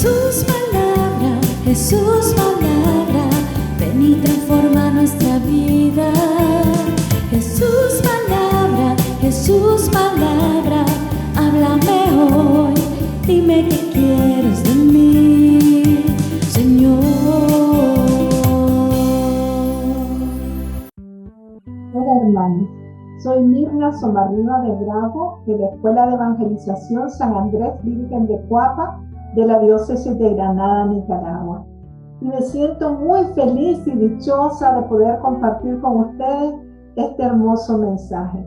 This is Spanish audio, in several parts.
Jesús palabra, ven y transforma nuestra vida. Jesús palabra, háblame hoy, dime qué quieres de mí, Señor. Hola hermanos, soy Mirna Somarriba de Bravo, de la Escuela de Evangelización San Andrés Virgen de Coapa, de la Diócesis de Granada, Nicaragua. Y me siento muy feliz y dichosa de poder compartir con ustedes este hermoso mensaje.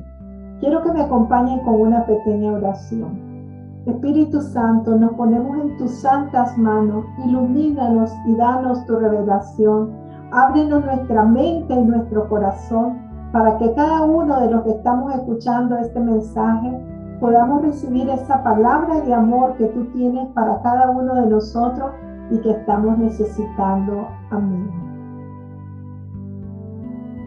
Quiero que me acompañen con una pequeña oración. Espíritu Santo, nos ponemos en tus santas manos, ilumínanos y danos tu revelación. Ábrenos nuestra mente y nuestro corazón para que cada uno de los que estamos escuchando este mensaje podamos recibir esa palabra de amor que tú tienes para cada uno de nosotros y que estamos necesitando. Amén.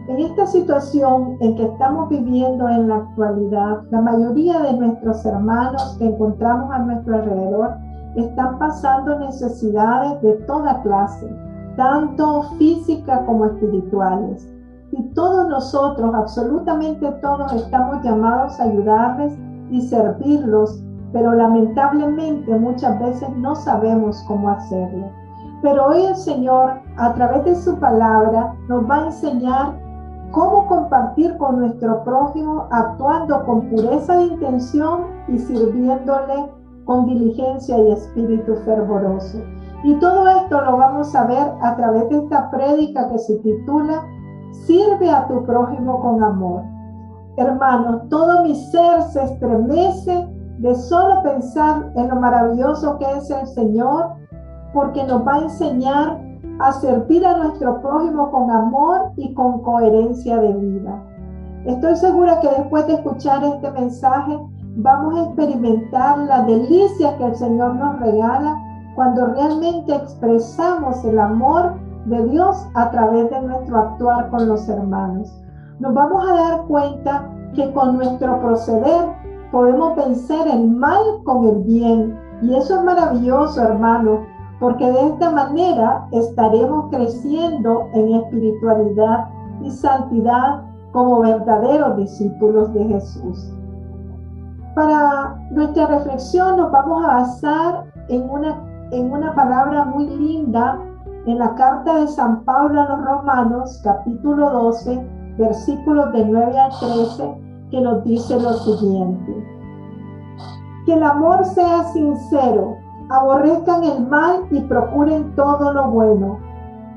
En esta situación en que estamos viviendo en la actualidad, la mayoría de nuestros hermanos que encontramos a nuestro alrededor están pasando necesidades de toda clase, tanto físicas como espirituales. Y todos nosotros, absolutamente todos, estamos llamados a ayudarles y servirlos, pero lamentablemente muchas veces no sabemos cómo hacerlo. Pero hoy el Señor, a través de su palabra, nos va a enseñar cómo compartir con nuestro prójimo, actuando con pureza de intención y sirviéndole con diligencia y espíritu fervoroso. Y todo esto lo vamos a ver a través de esta prédica que se titula Sirve a tu prójimo con amor. Hermanos, todo mi ser se estremece de solo pensar en lo maravilloso que es el Señor, porque nos va a enseñar a servir a nuestro prójimo con amor y con coherencia de vida. Estoy segura que después de escuchar este mensaje vamos a experimentar la delicia que el Señor nos regala cuando realmente expresamos el amor de Dios a través de nuestro actuar con los hermanos. Nos vamos a dar cuenta que con nuestro proceder podemos vencer el mal con el bien. Y eso es maravilloso, hermanos, porque de esta manera estaremos creciendo en espiritualidad y santidad como verdaderos discípulos de Jesús. Para nuestra reflexión nos vamos a basar en una palabra muy linda en la carta de San Pablo a los Romanos, capítulo 12, versículos de 9 al 13, que nos dice lo siguiente: que el amor sea sincero, aborrezcan el mal y procuren todo lo bueno,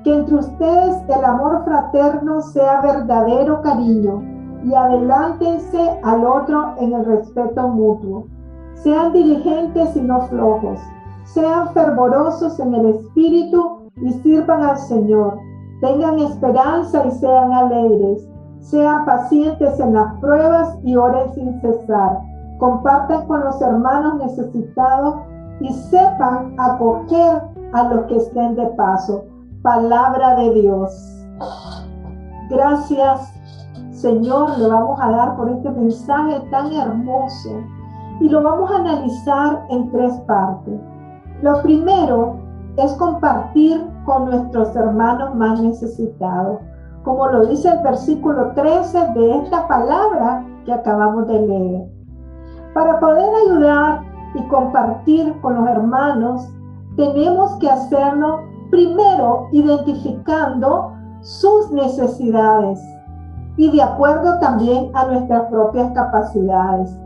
que entre ustedes el amor fraterno sea verdadero cariño y adelántense al otro en el respeto mutuo. Sean diligentes y no flojos, sean fervorosos en el espíritu y sirvan al Señor. Tengan esperanza y sean alegres. Sean pacientes en las pruebas y oren sin cesar. Compartan con los hermanos necesitados y sepan acoger a los que estén de paso. Palabra de Dios. Gracias, Señor, le vamos a dar por este mensaje tan hermoso y lo vamos a analizar en 3 partes. Lo primero es compartir con nuestros hermanos más necesitados, como lo dice el versículo 13 de esta palabra que acabamos de leer. Para poder ayudar y compartir con los hermanos, tenemos que hacerlo primero identificando sus necesidades y de acuerdo también a nuestras propias capacidades.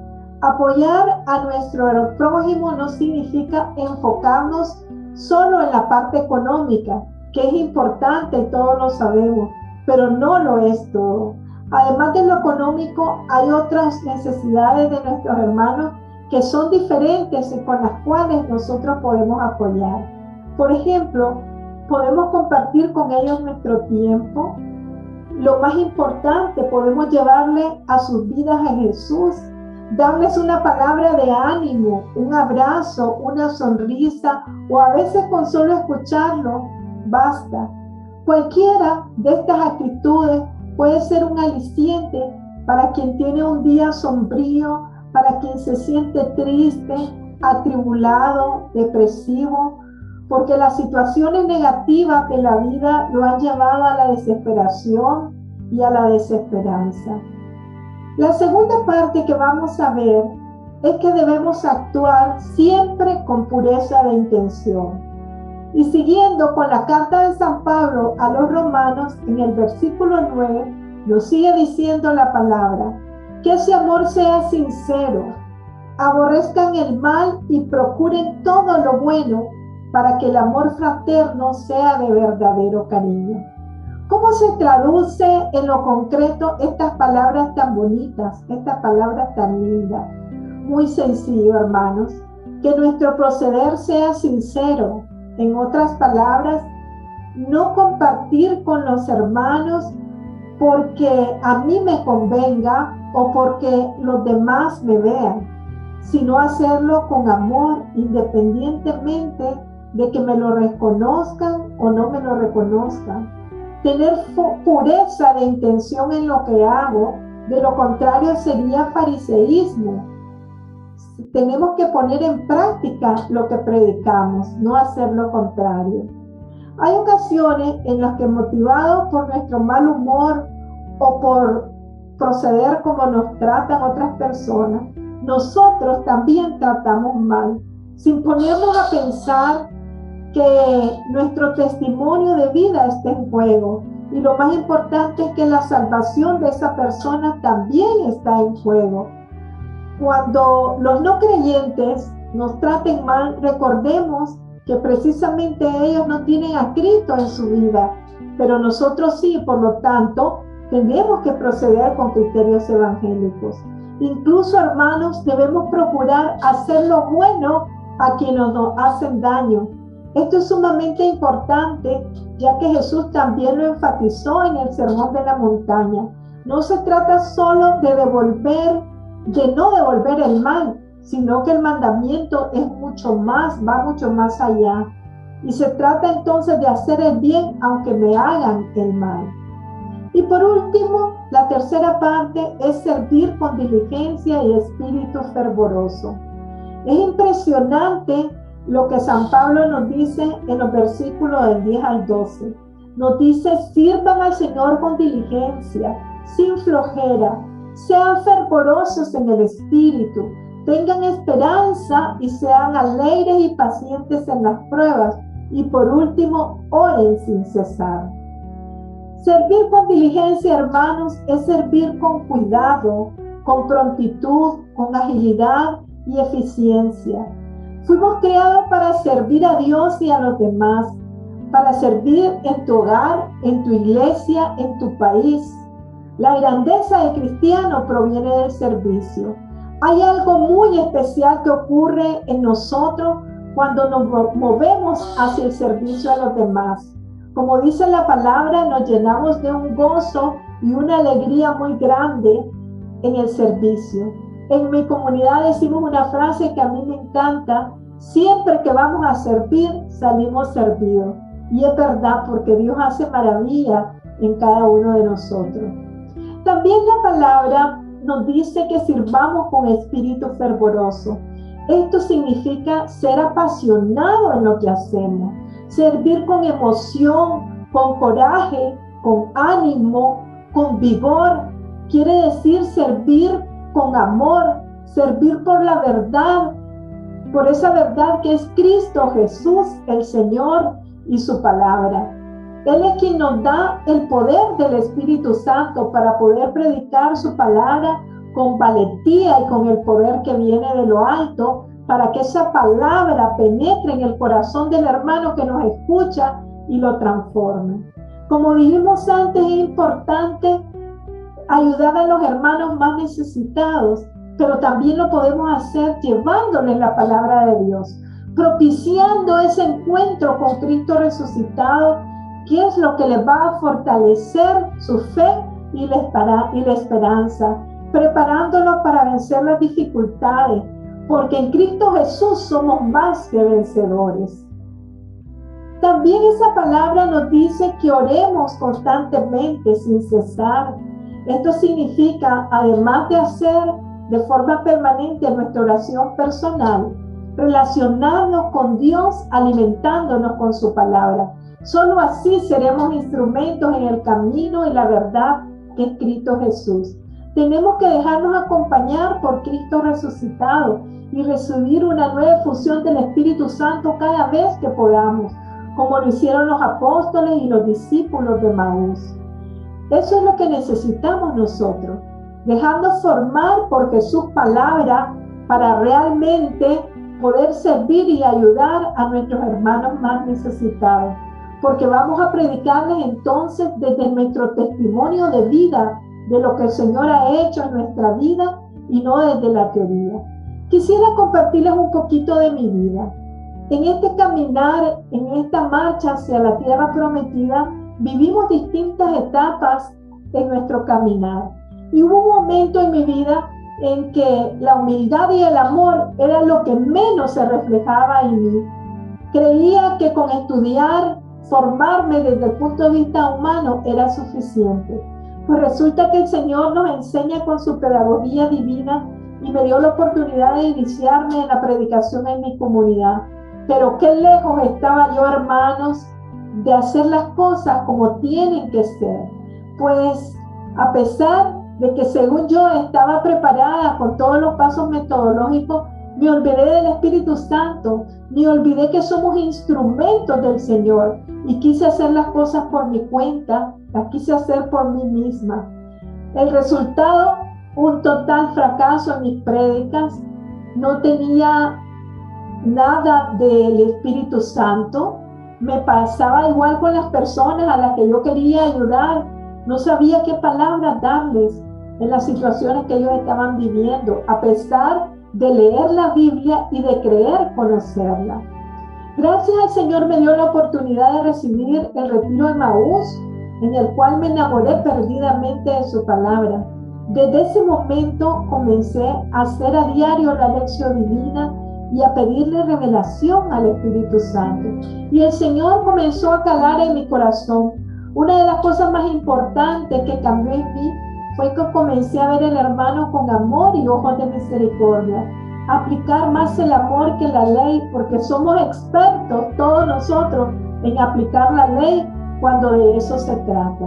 Apoyar a nuestro prójimo no significa enfocarnos solo en la parte económica, que es importante y todos lo sabemos, pero no lo es todo. Además de lo económico, hay otras necesidades de nuestros hermanos que son diferentes y con las cuales nosotros podemos apoyar. Por ejemplo, podemos compartir con ellos nuestro tiempo. Lo más importante, podemos llevarle a sus vidas a Jesús, darles una palabra de ánimo, un abrazo, una sonrisa, o a veces con solo escucharlo, basta. Cualquiera de estas actitudes puede ser un aliciente para quien tiene un día sombrío, para quien se siente triste, atribulado, depresivo, porque las situaciones negativas de la vida lo han llevado a la desesperación y a la desesperanza. La segunda parte que vamos a ver es que debemos actuar siempre con pureza de intención. Y siguiendo con la carta de San Pablo a los romanos, en el versículo 9, nos sigue diciendo la palabra: que ese amor sea sincero, aborrezcan el mal y procuren todo lo bueno, para que el amor fraterno sea de verdadero cariño. ¿Cómo se traduce en lo concreto estas palabras tan bonitas, estas palabras tan lindas? Muy sencillo, hermanos, que nuestro proceder sea sincero. En otras palabras, no compartir con los hermanos porque a mí me convenga o porque los demás me vean, sino hacerlo con amor, independientemente de que me lo reconozcan o no me lo reconozcan. Tener pureza de intención en lo que hago, de lo contrario sería fariseísmo. Tenemos que poner en práctica lo que predicamos, no hacer lo contrario. Hay ocasiones en las que, motivados por nuestro mal humor o por proceder como nos tratan otras personas, nosotros también tratamos mal, sin ponernos a pensar que nuestro testimonio de vida está en juego. Y lo más importante es que la salvación de esa persona también está en juego. Cuando los no creyentes nos traten mal, recordemos que precisamente ellos no tienen a Cristo en su vida, pero nosotros sí. Por lo tanto, tenemos que proceder con criterios evangélicos. Incluso, hermanos, debemos procurar hacer lo bueno a quienes nos hacen daño. Esto es sumamente importante, ya que Jesús también lo enfatizó en el Sermón de la Montaña. No se trata solo de no devolver el mal, sino que el mandamiento es mucho más, va mucho más allá. Y se trata entonces de hacer el bien aunque me hagan el mal. Y por último, la tercera parte es servir con diligencia y espíritu fervoroso. Es impresionante lo que San Pablo nos dice en los versículos del 10 al 12. Nos dice: sirvan al Señor con diligencia, sin flojera, sean fervorosos en el espíritu, tengan esperanza y sean alegres y pacientes en las pruebas. Y por último, oren sin cesar. Servir con diligencia, hermanos, es servir con cuidado, con prontitud, con agilidad y eficiencia. Fuimos creados para servir a Dios y a los demás, para servir en tu hogar, en tu iglesia, en tu país. La grandeza del cristiano proviene del servicio. Hay algo muy especial que ocurre en nosotros cuando nos movemos hacia el servicio a los demás. Como dice la palabra, nos llenamos de un gozo y una alegría muy grande en el servicio. En mi comunidad decimos una frase que a mí me encanta: siempre que vamos a servir, salimos servidos. Y es verdad, porque Dios hace maravilla en cada uno de nosotros. También la palabra nos dice que sirvamos con espíritu fervoroso. Esto significa ser apasionado en lo que hacemos, servir con emoción, con coraje, con ánimo, con vigor. Quiere decir servir con amor, servir por la verdad, por esa verdad que es Cristo Jesús, el Señor, y su palabra. Él es quien nos da el poder del Espíritu Santo para poder predicar su palabra con valentía y con el poder que viene de lo alto, para que esa palabra penetre en el corazón del hermano que nos escucha y lo transforme. Como dijimos antes, es importante ayudar a los hermanos más necesitados, pero también lo podemos hacer llevándoles la palabra de Dios, propiciando ese encuentro con Cristo resucitado, que es lo que les va a fortalecer su fe y la esperanza, preparándolos para vencer las dificultades, porque en Cristo Jesús somos más que vencedores. También esa palabra nos dice que oremos constantemente, sin cesar. Esto significa, además de hacer de forma permanente nuestra oración personal, relacionarnos con Dios alimentándonos con su palabra. Solo así seremos instrumentos en el camino y la verdad que es Cristo Jesús. Tenemos que dejarnos acompañar por Cristo resucitado y recibir una nueva efusión del Espíritu Santo cada vez que podamos, como lo hicieron los apóstoles y los discípulos de Maús. Eso es lo que necesitamos nosotros, dejarnos formar por Jesús palabra para realmente poder servir y ayudar a nuestros hermanos más necesitados, porque vamos a predicarles entonces desde nuestro testimonio de vida, de lo que el Señor ha hecho en nuestra vida y no desde la teoría. Quisiera compartirles un poquito de mi vida. En este caminar, en esta marcha hacia la tierra prometida, vivimos distintas etapas en nuestro caminar. Y hubo un momento en mi vida en que la humildad y el amor era lo que menos se reflejaba en mí. Creía que con estudiar, formarme desde el punto de vista humano era suficiente. Pues resulta que el Señor nos enseña con su pedagogía divina y me dio la oportunidad de iniciarme en la predicación en mi comunidad. Pero qué lejos estaba yo, hermanos, de hacer las cosas como tienen que ser. Pues a pesar de que según yo estaba preparada con todos los pasos metodológicos, me olvidé del Espíritu Santo, me olvidé que somos instrumentos del Señor y quise hacer las cosas por mi cuenta, las quise hacer por mí misma. El resultado, un total fracaso en mis prédicas, no tenía nada del Espíritu Santo, me pasaba igual con las personas a las que yo quería ayudar, no sabía qué palabras darles en las situaciones que ellos estaban viviendo, a pesar de leer la Biblia y de creer conocerla. Gracias al Señor me dio la oportunidad de recibir el retiro de Maús, en el cual me enamoré perdidamente de su palabra. Desde ese momento comencé a hacer a diario la lección divina y a pedirle revelación al Espíritu Santo. Y el Señor comenzó a calar en mi corazón. Una de las cosas más importantes que cambió en mí fue que comencé a ver al hermano con amor y ojos de misericordia. Aplicar más el amor que la ley, porque somos expertos todos nosotros en aplicar la ley cuando de eso se trata.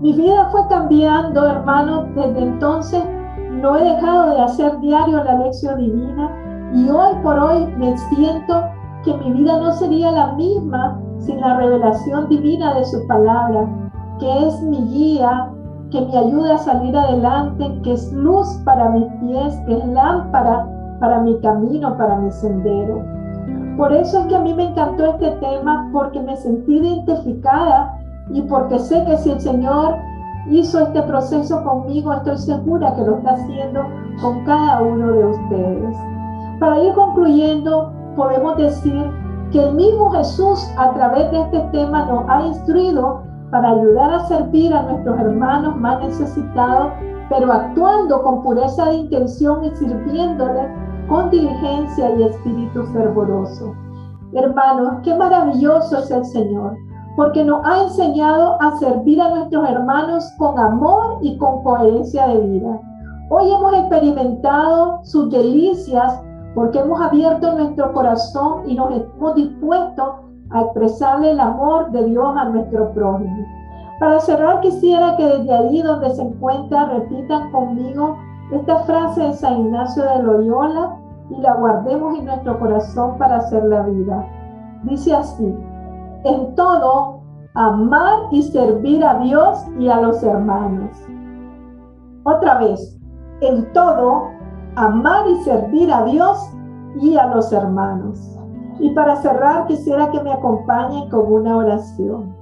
Mi vida fue cambiando, hermanos. Desde entonces no he dejado de hacer diario la lección divina y hoy por hoy me siento que mi vida no sería la misma sin la revelación divina de su palabra, que es mi guía, que me ayuda a salir adelante, que es luz para mis pies, que es lámpara para mi camino, para mi sendero. Por eso es que a mí me encantó este tema, porque me sentí identificada y porque sé que si el Señor hizo este proceso conmigo, estoy segura que lo está haciendo con cada uno de ustedes. Para ir concluyendo, podemos decir que el mismo Jesús a través de este tema nos ha instruido para ayudar a servir a nuestros hermanos más necesitados, pero actuando con pureza de intención y sirviéndoles con diligencia y espíritu fervoroso. Hermanos, qué maravilloso es el Señor, porque nos ha enseñado a servir a nuestros hermanos con amor y con coherencia de vida. Hoy hemos experimentado sus delicias porque hemos abierto nuestro corazón y nos hemos dispuesto a expresarle el amor de Dios a nuestro prójimo. Para cerrar, quisiera que desde ahí donde se encuentra repitan conmigo esta frase de San Ignacio de Loyola y la guardemos en nuestro corazón para hacer la vida. Dice así: en todo, amar y servir a Dios y a los hermanos. Otra vez, en todo, amar y servir a Dios y a los hermanos. Y para cerrar, quisiera que me acompañen con una oración.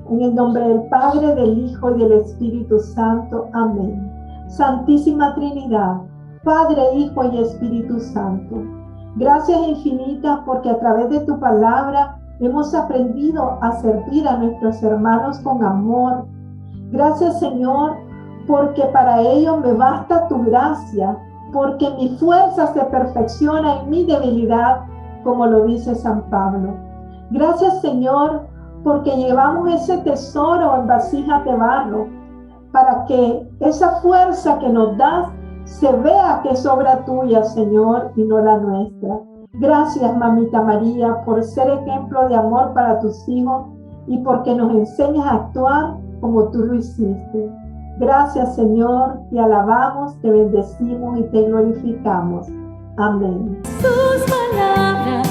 En el nombre del Padre, del Hijo y del Espíritu Santo. Amén. Santísima Trinidad, Padre, Hijo y Espíritu Santo, gracias infinitas porque a través de tu palabra hemos aprendido a servir a nuestros hermanos con amor. Gracias, Señor, porque para ello me basta tu gracia, porque mi fuerza se perfecciona en mi debilidad, como lo dice San Pablo. Gracias, Señor, porque llevamos ese tesoro en vasijas de barro, para que esa fuerza que nos das se vea que es obra tuya, Señor, y no la nuestra. Gracias, Mamita María, por ser ejemplo de amor para tus hijos y porque nos enseñas a actuar como tú lo hiciste. Gracias, Señor, te alabamos, te bendecimos y te glorificamos. Amén. Sus palabras